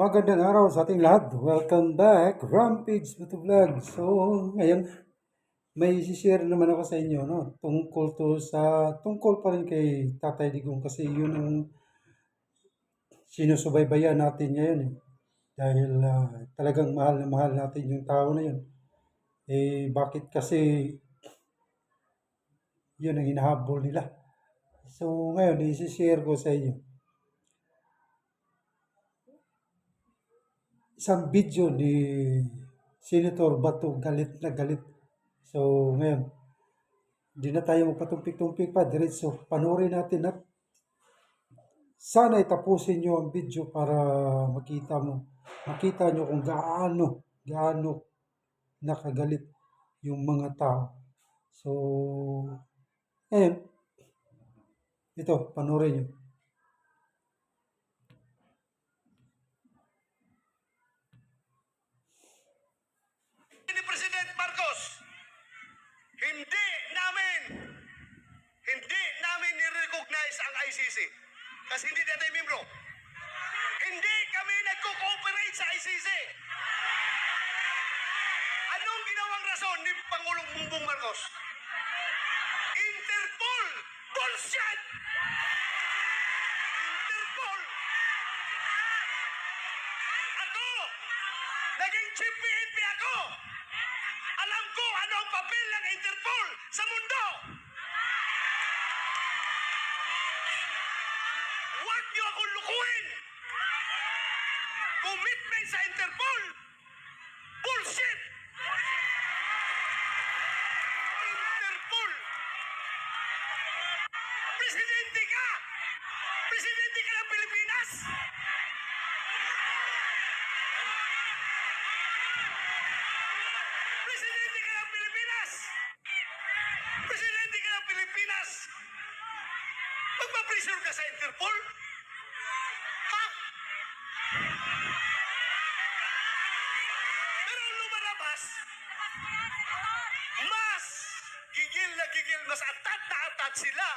Magandang araw sa ating lahat. Welcome back, Rampage Motovlog. So, ngayon, may share naman ako sa inyo, no? Tungkol pa rin kay Tatay Digong kasi yun ang sinusubaybayan natin ngayon eh. Dahil talagang mahal na mahal natin yung tao na yun. Eh, bakit kasi yun ang hinahabol nila? So, ngayon, i-share ko sa inyo. Isang video ni Senator Bato, galit na galit. So, ngayon, hindi na tayo magpatumpik-tumpik pa, diretso. Panoorin natin at sana itapusin nyo ang video para makita nyo kung gaano nakagalit yung mga tao. So, ngayon, ito, panoorin nyo. Ni President Marcos, hindi namin ni-recognize ang ICC kasi hindi natin membro. Hindi kami nagko-cooperate sa ICC. Anong ginawang rason ni Pangulong Bongbong Marcos? Interpol! Bullshit! Interpol! Ako! Naging chief PNP ako! Alam ko ano ang papel ng Interpol sa mundo! Huwag niyo akong lukuhin! Commitment sa Interpol! Bullshit! Interpol! Presidente ka! Presidente ka ng Pilipinas! Presidente ka ng Pilipinas! Presidente ka ng Pilipinas! Magpa-pressure ka sa Interpol? Ha? Pero lumalabas, mas gigil na gigil, mas atat na atat sila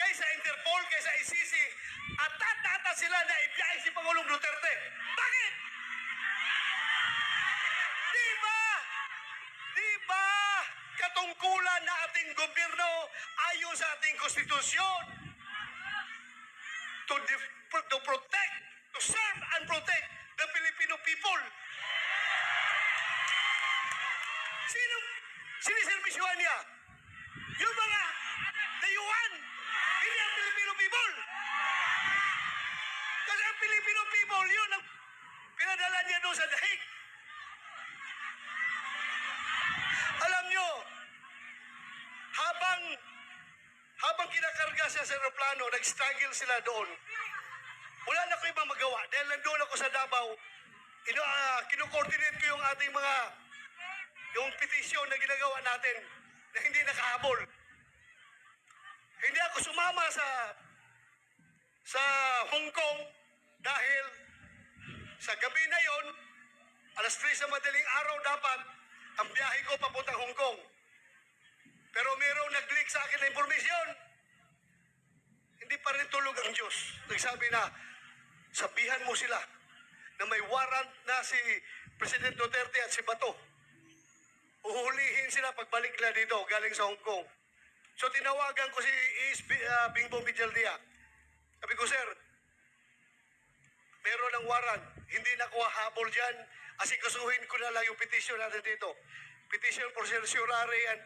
kaysa Interpol, kaysa ICC. Atat na atat sila na ibiyahe si Pangulong Duterte. Bakit? Diba? Diba? Katungkulan na ating gobyerno ayon sa ating konstitusyon to protect, to serve and protect the Filipino people. Sino siniservisyohan niya? Yung mga dayuhan, hindi ang Filipino people. Kasi ang Filipino people, yun ang pinadala niya doon sa dahig. Alam nyo, habang kinakarga siya sa aeroplano, nag-struggle sila doon. Wala na ko ibang magawa. Dahil nandun ako sa Davao, kino-coordinate ko yung ating yung petisyon na ginagawa natin na hindi nakahabol. Hindi ako sumama sa Hong Kong dahil sa gabi na yon, alas 3 sa madaling araw dapat ang biyahe ko papuntang Hong Kong. Pero mayroong nag-leak sa akin na impormasyon. Hindi pa rin tulog ang Diyos. Nagsabi na, sabihan mo sila na may warrant na si President Duterte at si Bato. Uhulihin sila pagbalik nila dito, galing sa Hong Kong. So tinawagan ko si Bingbong Villaldia. Sabi ko, sir, meron ng warrant. Hindi na ko habol dyan. Asikasuhin ko na lang yung petition natin dito. Petition for certiorari and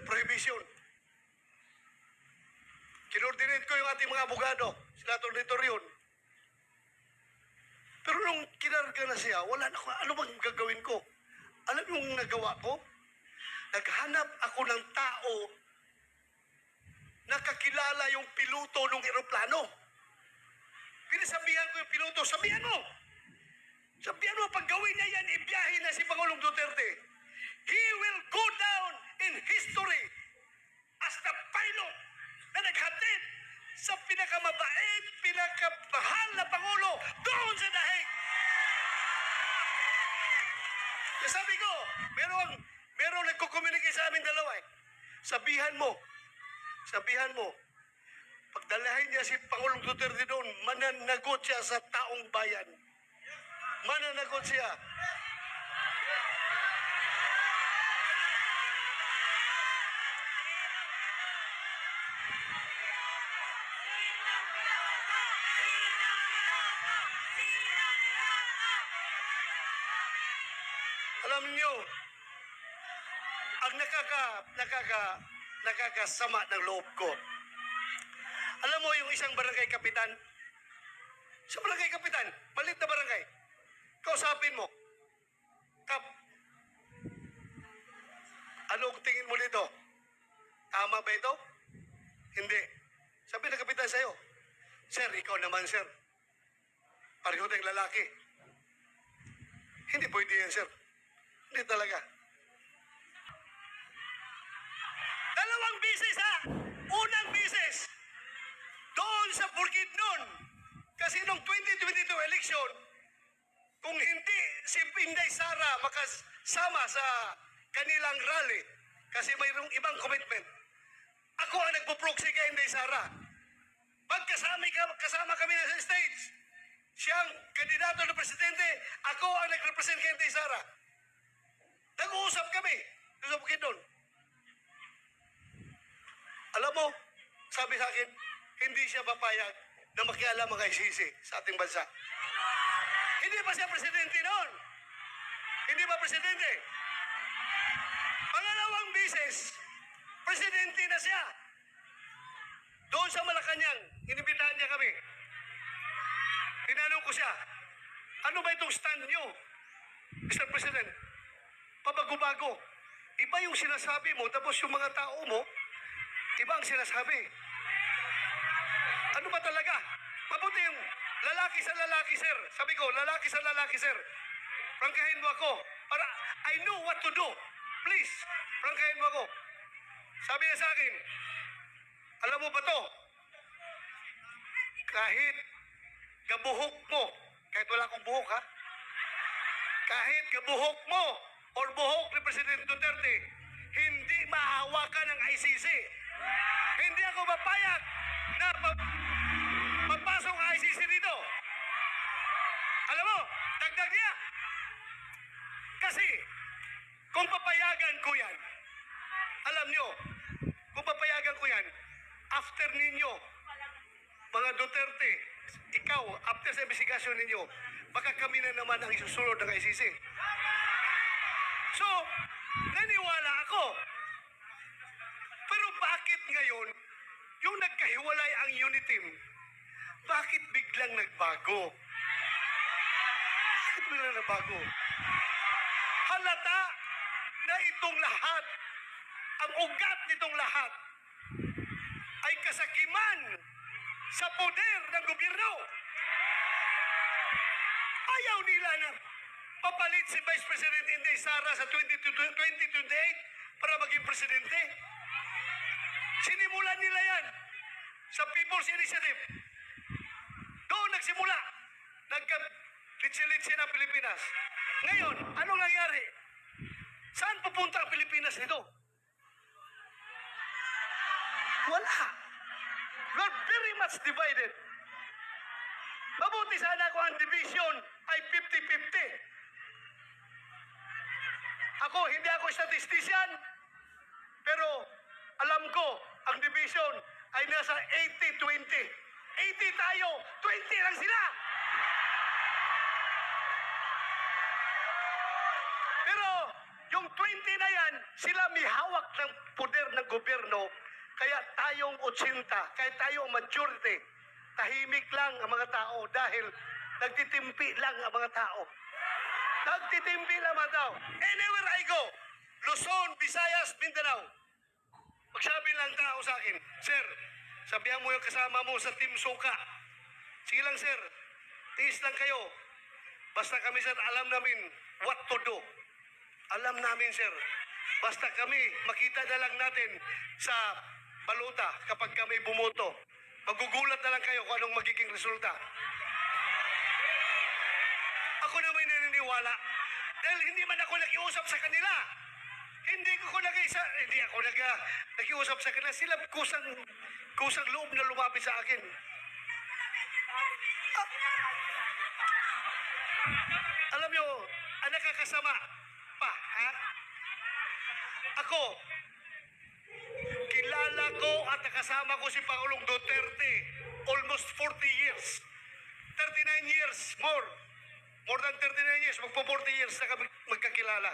prohibition. Kinordinate ko yung ating mga abogado, sila Atty. Torion. Pero nung kinarga na siya, wala na ko, ano bang gagawin ko? Alam yung nagawa ko? Naghanap ako ng tao na kakilala yung piloto ng eroplano. Pinasabihan ko yung piloto, sabihan mo! Sabihan mo, pag gawin niya yan, ibiyahin na si Pangulong Duterte. He will go down in history as the pilot na naghatid sa pinakamabait, pinakamahal na Pangulo doon sa dahig. Kaya sabi ko, merong nagko-communicate sa amin dalawa eh. Sabihan mo, Pagdalahin niya si Pangulong Duterte doon, mananagot siya sa taong bayan. Mananagot siya. Alam niyo, ang nakakasama ng loob ko. Alam mo yung isang barangay kapitan? Sa barangay kapitan, maliit na barangay. Kausapin mo. Kap, anong tingin mo dito? Tama ba ito? Hindi. Sabi ng kapitan sa'yo, Sir, ikaw naman, sir. Pareho tayong lalaki. Hindi pwede yan, sir. Hindi talaga. Dalawang bisis, ha? Unang bisis, doon sa Bukidnon. Kasi noong 2022 election, kung hindi si Inday Sara makasama sa kanilang rally, kasi mayroong ibang commitment, ako ang nagpo-proxy kay Inday Sara. Kasama kami na sa stage. Siyang kandidato na presidente, ako ang nag-represent kay Inday Sara. Nag-uusap kami doon sa Bukidnon. Alam mo, sabi sa akin, hindi siya papayag na makialam ang ICC sa ating bansa. Hindi pa siya presidente noon. Hindi ba presidente? Pangalawang bisis, presidente na siya. Doon sa Malacanang, inibitahan niya kami. Tinanong ko siya, ano ba itong stand niyo, Mr. President? Pabago-bago. Iba yung sinasabi mo, tapos yung mga tao mo, iba ang sinasabi. Ano ba talaga? Mabuti yung lalaki sa lalaki, sir. Sabi ko, lalaki sa lalaki, sir. Prangkahin mo ako. Para I know what to do. Please, prangkahin mo ako. Sabi niya sa akin, alam mo ba to? Kahit gabuhok mo, kahit wala akong buhok, ha? Kahit gabuhok mo or buhok ni Presidente Duterte, hindi mahawakan ng ICC. Hindi ako mapayag na papasok ang ICC dito. Alam mo, dagdag niya. Kasi, kung papayagan ko yan, alam nyo, kung papayagan ko yan, after ninyo, mga Duterte, ikaw, after sa investigasyon ninyo, baka kami na naman ang isusunod ng ICC. So, naniwala ako. Pero bakit ngayon, yung nagkahiwalay ang unit team, bakit biglang nagbago? Bakit biglang nagbago? Halata na itong lahat, ang ugat nitong lahat, ay kasakiman sa poder ng gobyerno. Ayaw nila na papalit si Vice President Inday Sara sa 2028 para maging presidente. Sinimulan nila yan sa People's Initiative. Doon nagsimula. Nagka-litsi-litsi ng Pilipinas. Ngayon, anong nangyari? Saan pupunta ang Pilipinas nito? Wala. We're very much divided. Mabuti sana kung ang division ay 50-50. Hindi ako statistician, pero alam ko, ang division ay nasa 80-20. 80 tayo, 20 lang sila. Pero yung 20 na yan, sila may hawak ng poder ng gobyerno, kaya tayong 80, kaya tayong majority, tahimik lang ang mga tao dahil nagtitimpi lang ang mga tao. Nagtitimpi lang mga tao. Anywhere I go, Luzon, Visayas, Mindanao, magsabi lang tao sa akin, Sir, sabihan mo yung kasama mo sa Team Suka. Sige lang, sir. Tiis lang kayo. Basta kami, sir, alam namin what to do. Alam namin, sir. Basta kami, makita na lang natin sa baluta kapag kami bumoto. Magugulat na lang kayo kung anong magiging resulta. Ako na may naniniwala. Dahil hindi man ako nakiusap sa kanila. Hindi ako nakiusap sa kanila. Sila kusang kusang loob na lumapit sa akin. Alam nyo, ang nakakasama pa, ha? Ako, kilala ko at nakasama ko si Pangulong Duterte almost 40 years. 39 years, more than 39 years, magpo 40 years na kami magkakilala.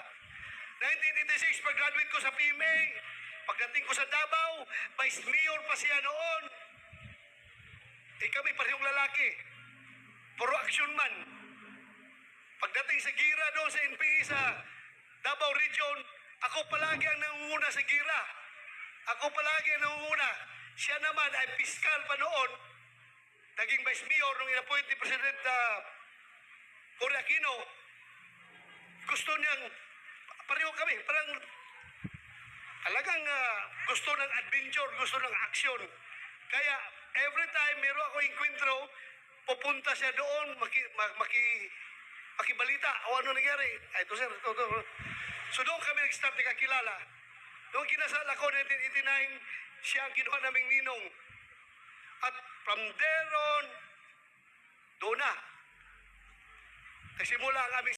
1986, pag-graduate ko sa PMA, pagdating ko sa Davao, vice mayor pa siya noon. Kami parehong lalaki, puro action man. Pagdating sa Gira doon sa NPA sa Davao Region, ako palagi ang nangunguna sa Gira. Ako palagi ang nangunguna. Siya naman ay piskal pa noon. Naging vice mayor nung inappoint ni President Cory Aquino. Gusto niyang, pareho kami, parang talagang gusto ng adventure, gusto ng action. Kaya every time meron ako enkwentro, pupunta siya doon, makibalita o ano nangyari. Ay, ito sir, ito. So doon kami nag-start kakilala. Noong kinasal ako 1989, siya ang kinuha naming ninong. At from there on, doon na. Nagsimula ang aming